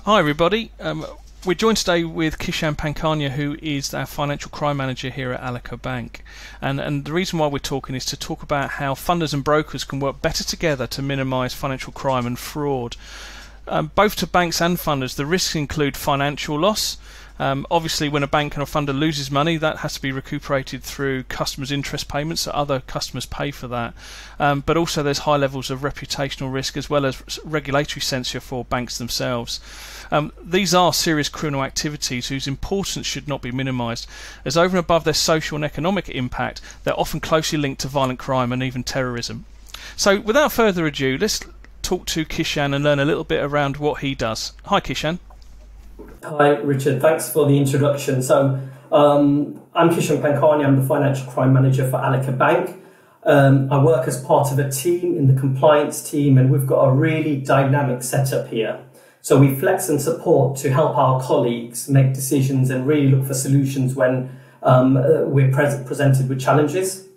Hi everybody, we're joined today with Kishan Pankhania, who is our financial crime manager here at Allica Bank, and the reason why we're talking is to talk about how funders and brokers can work better together to minimise financial crime and fraud. Both to banks and funders, the risks include financial loss. Obviously, when a bank and a funder loses money, that has to be recuperated through customers' interest payments, so other customers pay for that. But also there's high levels of reputational risk as well as regulatory censure for banks themselves. These are serious criminal activities whose importance should not be minimised, as over and above their social and economic impact, they're often closely linked to violent crime and even terrorism. So without further ado, let's talk to Kishan and learn a little bit around what he does. Hi Kishan. Hi Richard, thanks for the introduction. So I'm Kishan Pankhania, I'm the financial crime manager for Allica Bank. I work as part of a team in the compliance team, and we've got a really dynamic setup here. So we flex and support to help our colleagues make decisions and really look for solutions when we're presented with challenges.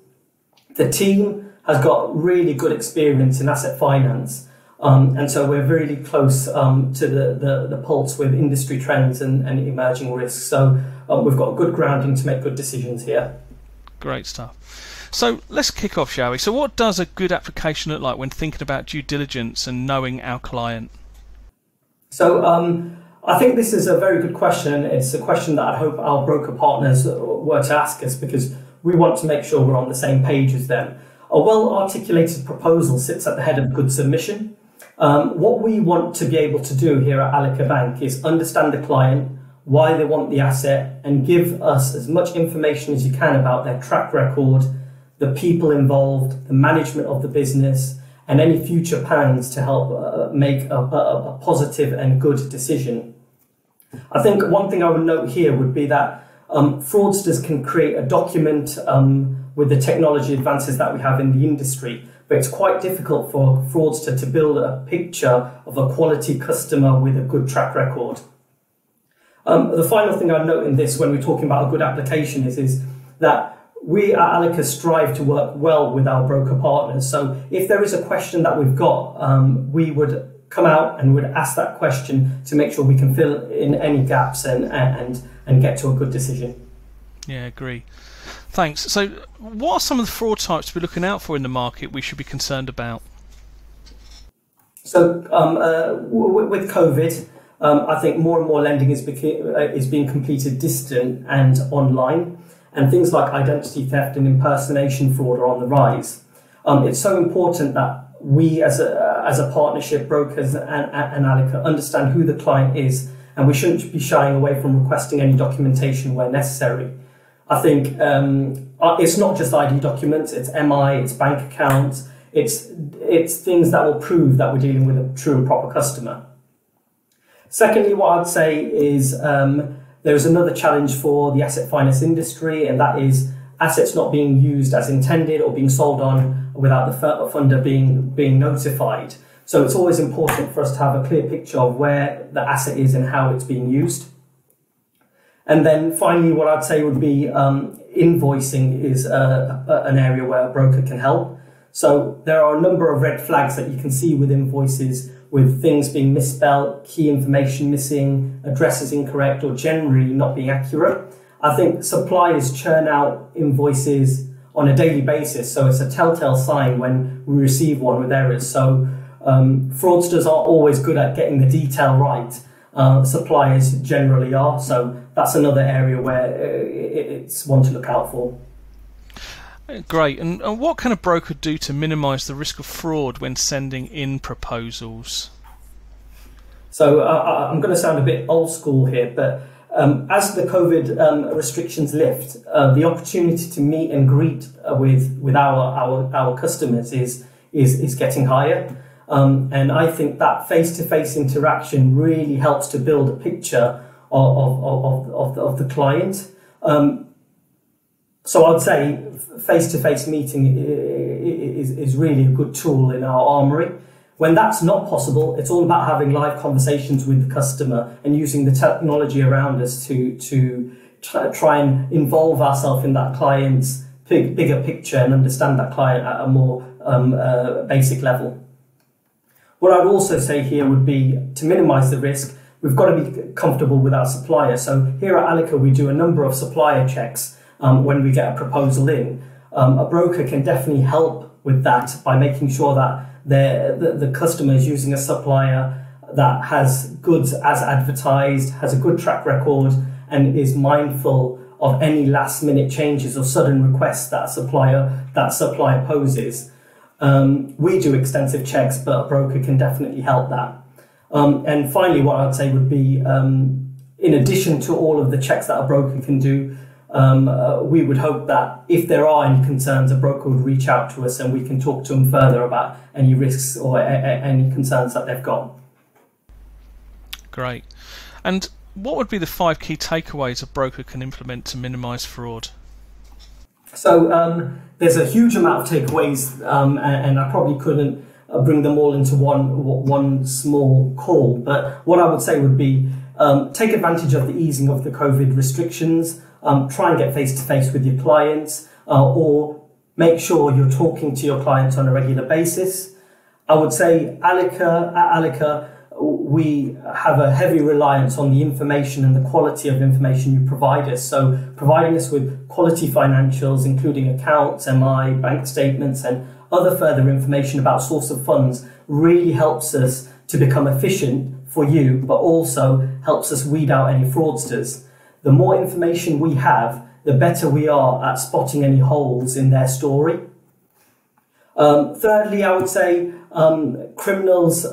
The team has got really good experience in asset finance. And so we're really close to the pulse with industry trends and emerging risks. So we've got a good grounding to make good decisions here. Great stuff. So let's kick off, shall we? So what does a good application look like when thinking about due diligence and knowing our client? So I think this is a very good question. It's a question that I hope our broker partners were to ask us, because we want to make sure we're on the same page as them. A well-articulated proposal sits at the head of good submission. What we want to be able to do here at Allica Bank is understand the client, why they want the asset, and give us as much information as you can about their track record, the people involved, the management of the business, and any future plans to help make a positive and good decision. I think one thing I would note here would be that fraudsters can create a document with the technology advances that we have in the industry, but it's quite difficult for a fraudster to build a picture of a quality customer with a good track record. The final thing I'd note in this, when we're talking about a good application, is that we at Allica strive to work well with our broker partners. So if there is a question that we've got, we would come out and would ask that question to make sure we can fill in any gaps and get to a good decision. Yeah, agree. Thanks. So what are some of the fraud types to be looking out for in the market we should be concerned about? So with COVID, I think more and more lending is being completed distant and online, and things like identity theft and impersonation fraud are on the rise. It's so important that we as a partnership, brokers and Allica, understand who the client is, and we shouldn't be shying away from requesting any documentation where necessary. I think it's not just ID documents, it's MI, it's bank accounts, it's things that will prove that we're dealing with a true and proper customer. Secondly, what I'd say is there is another challenge for the asset finance industry, and that is assets not being used as intended or being sold on without the funder being notified. So it's always important for us to have a clear picture of where the asset is and how it's being used. And then finally, what I'd say would be invoicing is an area where a broker can help. So there are a number of red flags that you can see with invoices, with things being misspelled, key information missing, addresses incorrect, or generally not being accurate. I think suppliers churn out invoices on a daily basis, so it's a telltale sign when we receive one with errors. So fraudsters are always good at getting the detail right. Suppliers generally are, so that's another area where it's one to look out for. Great. And what can a broker do to minimise the risk of fraud when sending in proposals? So I'm going to sound a bit old school here, but as the COVID restrictions lift, the opportunity to meet and greet with our customers is getting higher. And I think that face-to-face interaction really helps to build a picture of the client. So I'd say face-to-face meeting is really a good tool in our armoury. When that's not possible, it's all about having live conversations with the customer and using the technology around us to try and involve ourselves in that client's bigger picture and understand that client at a more basic level. What I'd also say here would be, to minimise the risk, we've got to be comfortable with our supplier. So here at Allica, we do a number of supplier checks when we get a proposal in. A broker can definitely help with that by making sure that the customer is using a supplier that has goods as advertised, has a good track record, and is mindful of any last minute changes or sudden requests that supplier poses. We do extensive checks, but a broker can definitely help that. And finally, what I'd say would be, in addition to all of the checks that a broker can do, we would hope that if there are any concerns, a broker would reach out to us and we can talk to them further about any risks or any concerns that they've got. Great. And what would be the 5 key takeaways a broker can implement to minimise fraud? So there's a huge amount of takeaways, and I probably couldn't bring them all into one small call. But what I would say would be take advantage of the easing of the COVID restrictions. Try and get face-to-face with your clients, or make sure you're talking to your clients on a regular basis. I would say at Allica, we have a heavy reliance on the information and the quality of information you provide us. So providing us with quality financials, including accounts, MI, bank statements, and other further information about source of funds really helps us to become efficient for you, but also helps us weed out any fraudsters. The more information we have, the better we are at spotting any holes in their story. Thirdly, I would say criminals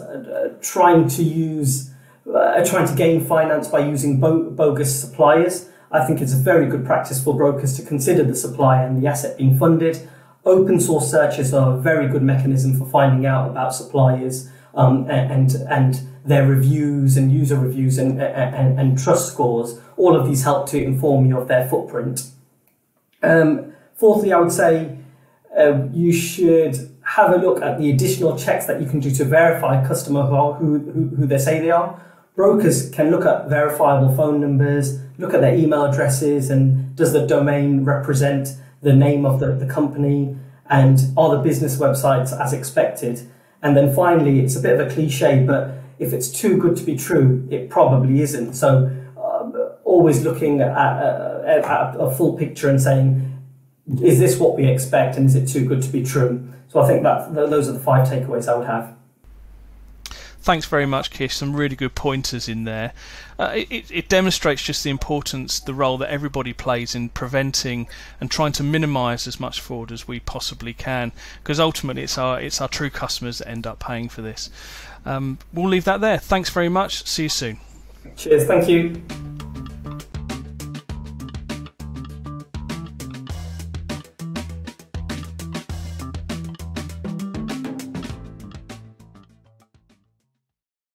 trying to gain finance by using bogus suppliers. I think it's a very good practice for brokers to consider the supplier and the asset being funded. Open source searches are a very good mechanism for finding out about suppliers and their reviews and user reviews and trust scores. All of these help to inform you of their footprint. Fourthly, I would say you should have a look at the additional checks that you can do to verify a customer who they say they are. Brokers can look at verifiable phone numbers, look at their email addresses, and does the domain represent the name of the company, and are the business websites as expected. And then finally, it's a bit of a cliche, but if it's too good to be true, it probably isn't. So always looking at a full picture and saying, is this what we expect, and is it too good to be true? So I think that those are the 5 takeaways I would have. Thanks very much, Kish. Some really good pointers in there. It demonstrates just the importance, the role that everybody plays in preventing and trying to minimise as much fraud as we possibly can, because ultimately it's our true customers that end up paying for this. We'll leave that there. Thanks very much. See you soon. Cheers. Thank you.